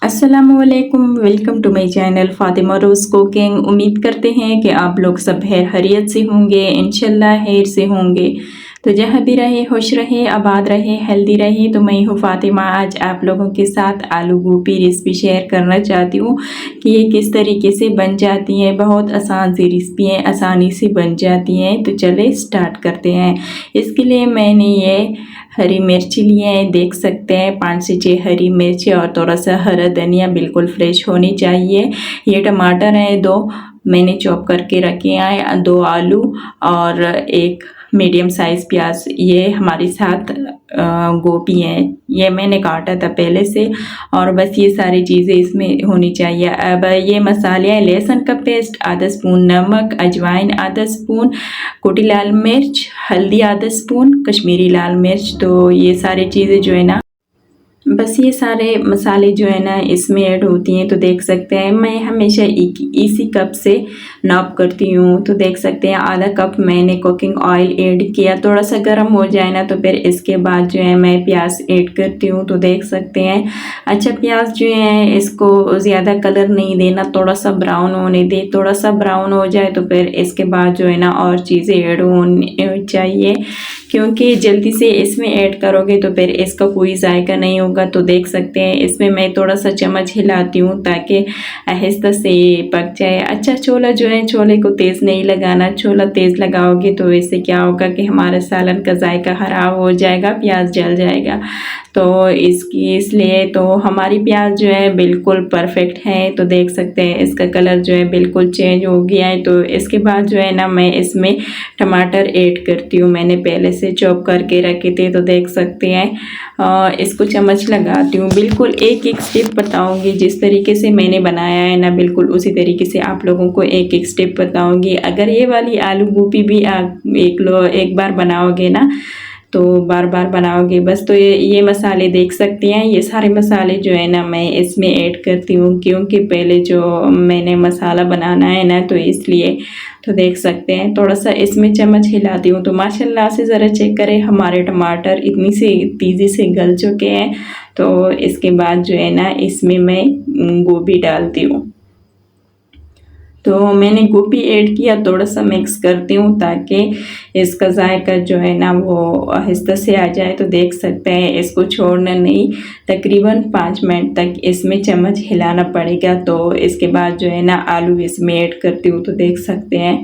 अस्सलामुअलैकुम, welcome to my channel Fatima Rose cooking. उम्मीद करते हैं कि आप लोग सब खैरियत से होंगे, इंशाल्लाह खैर से होंगे। तो जहाँ भी रहे खुश रहे, आबाद रहे, हेल्दी रहे। तो मैं हूँ फ़ातिमा, आज आप लोगों के साथ आलू गोभी रेसिपी शेयर करना चाहती हूँ कि ये किस तरीके से बन जाती है। बहुत आसान सी रेसिपी है, आसानी से बन जाती हैं। तो चले स्टार्ट करते हैं। इसके लिए मैंने ये हरी मिर्च लिए हैं, देख सकते हैं 5 से 6 हरी मिर्च और थोड़ा सा हरा धनिया बिल्कुल फ्रेश होनी चाहिए। ये टमाटर हैं 2 मैंने चॉप करके रखे हैं, 2 आलू और एक मीडियम साइज़ प्याज। ये हमारे साथ गोभी है, ये मैंने काटा था पहले से। और बस ये सारी चीज़ें इसमें होनी चाहिए। अब ये मसाले हैं, लहसुन का पेस्ट आधा स्पून, नमक, अजवाइन आधा स्पून, कुटी लाल मिर्च, हल्दी आधा स्पून, कश्मीरी लाल मिर्च। तो ये सारी चीज़ें जो है ना, बस ये सारे मसाले जो है ना इसमें ऐड होती हैं। तो देख सकते हैं मैं हमेशा इसी कप से नाप करती हूँ। तो देख सकते हैं आधा कप मैंने कुकिंग ऑयल ऐड किया। थोड़ा सा गर्म हो जाए ना तो फिर इसके बाद जो है मैं प्याज ऐड करती हूँ। तो देख सकते हैं अच्छा प्याज जो है इसको ज़्यादा कलर नहीं देना, थोड़ा सा ब्राउन होने दे। थोड़ा सा ब्राउन हो जाए तो फिर इसके बाद जो है ना और चीज़ें ऐड होनी चाहिए, क्योंकि जल्दी से इसमें ऐड करोगे तो फिर इसका कोई जायका नहीं होगा। तो देख सकते हैं इसमें मैं थोड़ा सा चम्मच हिलाती हूँ ताकि आहिस्ता से पक जाए। अच्छा छोला जो है, छोले को तेज़ नहीं लगाना, छोला तेज़ लगाओगे तो इससे क्या होगा कि हमारे सालन का जायका ख़राब हो जाएगा, प्याज जल जाएगा। तो इसलिए तो हमारी प्याज जो है बिल्कुल परफेक्ट है। तो देख सकते हैं इसका कलर जो है बिल्कुल चेंज हो गया है। तो इसके बाद जो है ना मैं इसमें टमाटर ऐड करती हूँ, मैंने पहले से चॉप करके रखे थे। तो देख सकते हैं इसको चम्मच लगाती हूँ। बिल्कुल एक एक स्टेप बताऊँगी, जिस तरीके से मैंने बनाया है ना बिल्कुल उसी तरीके से आप लोगों को एक एक स्टेप बताऊँगी। अगर ये वाली आलू गोभी भी आप एक बार बनाओगे ना तो बार बार बनाओगे बस। तो ये मसाले देख सकते हैं, ये सारे मसाले जो है ना मैं इसमें ऐड करती हूँ, क्योंकि पहले जो मैंने मसाला बनाना है ना तो इसलिए। तो देख सकते हैं थोड़ा सा इसमें चम्मच हिलाती हूँ। तो माशाल्लाह से ज़रा चेक करें हमारे टमाटर इतनी से तेज़ी से गल चुके हैं। तो इसके बाद जो है ना इसमें मैं गोभी डालती हूँ। तो मैंने गोभी ऐड किया, थोड़ा सा मिक्स करती हूँ ताकि इसका जायका जो है ना वो आहिस्ता से आ जाए। तो देख सकते हैं इसको छोड़ना नहीं, तकरीबन 5 मिनट तक इसमें चम्मच हिलाना पड़ेगा। तो इसके बाद जो है ना आलू इसमें ऐड करती हूँ। तो देख सकते हैं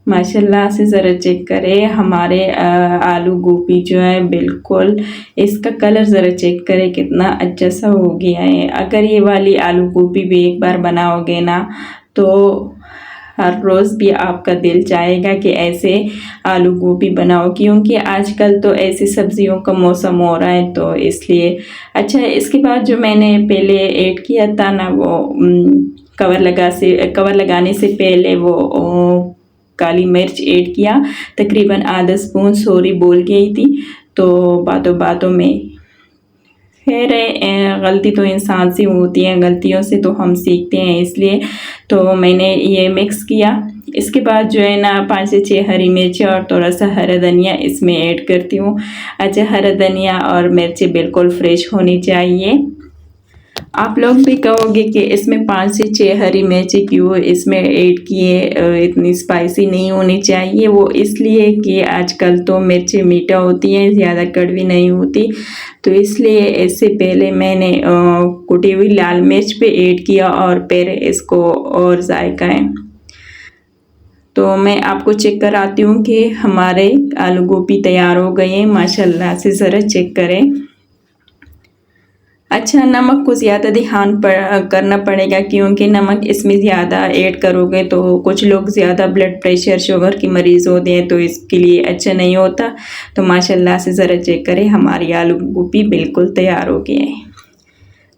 माशाल्लाह से ज़रा चेक करें हमारे आलू गोभी जो है बिल्कुल, इसका कलर ज़रा चेक करें कितना अच्छा सा हो गया है। अगर ये वाली आलू गोभी भी एक बार बनाओगे ना तो हर रोज़ भी आपका दिल चाहेगा कि ऐसे आलू गोभी बनाओ, क्योंकि आजकल तो ऐसी सब्जियों का मौसम हो रहा है। तो इसलिए अच्छा इसके बाद जो मैंने पहले ऐड किया था ना वो कवर लगाने से पहले वो काली मिर्च ऐड किया, तकरीबन आधा स्पून। सॉरी बोल गई थी तो बातों बातों में। खैर गलती तो इंसान से होती है, गलतियों से तो हम सीखते हैं, इसलिए तो मैंने ये मिक्स किया। इसके बाद जो है ना 5 से 6 हरी मिर्च और थोड़ा सा हरा धनिया इसमें ऐड करती हूँ। अच्छा हरा धनिया और मिर्ची बिल्कुल फ्रेश होनी चाहिए। आप लोग भी कहोगे कि इसमें 5 से 6 हरी मिर्ची क्यों इसमें ऐड किए, इतनी स्पाइसी नहीं होनी चाहिए। वो इसलिए कि आजकल तो मिर्ची मीठा होती है, ज़्यादा कड़वी नहीं होती। तो इसलिए इससे पहले मैंने कुटी हुई लाल मिर्च पे ऐड किया और फिर इसको और जायका है। तो मैं आपको चेक कराती हूँ कि हमारे आलू गोभी तैयार हो गए हैं। माशाल्लाह से ज़रा चेक करें। अच्छा नमक को ज़्यादा ध्यान करना पड़ेगा, क्योंकि नमक इसमें ज़्यादा ऐड करोगे तो कुछ लोग ज़्यादा ब्लड प्रेशर शुगर के मरीज़ होते हैं, तो इसके लिए अच्छा नहीं होता। तो माशाल्लाह से ज़रा चेक करें हमारी आलू गोभी बिल्कुल तैयार हो गए हैं।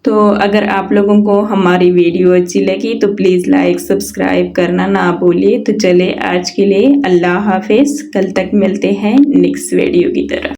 तो अगर आप लोगों को हमारी वीडियो अच्छी लगी तो प्लीज़ लाइक सब्सक्राइब करना ना भूलिए। तो चले आज के लिए अल्लाह हाफिज़, कल तक मिलते हैं नेक्स्ट वीडियो की तरह।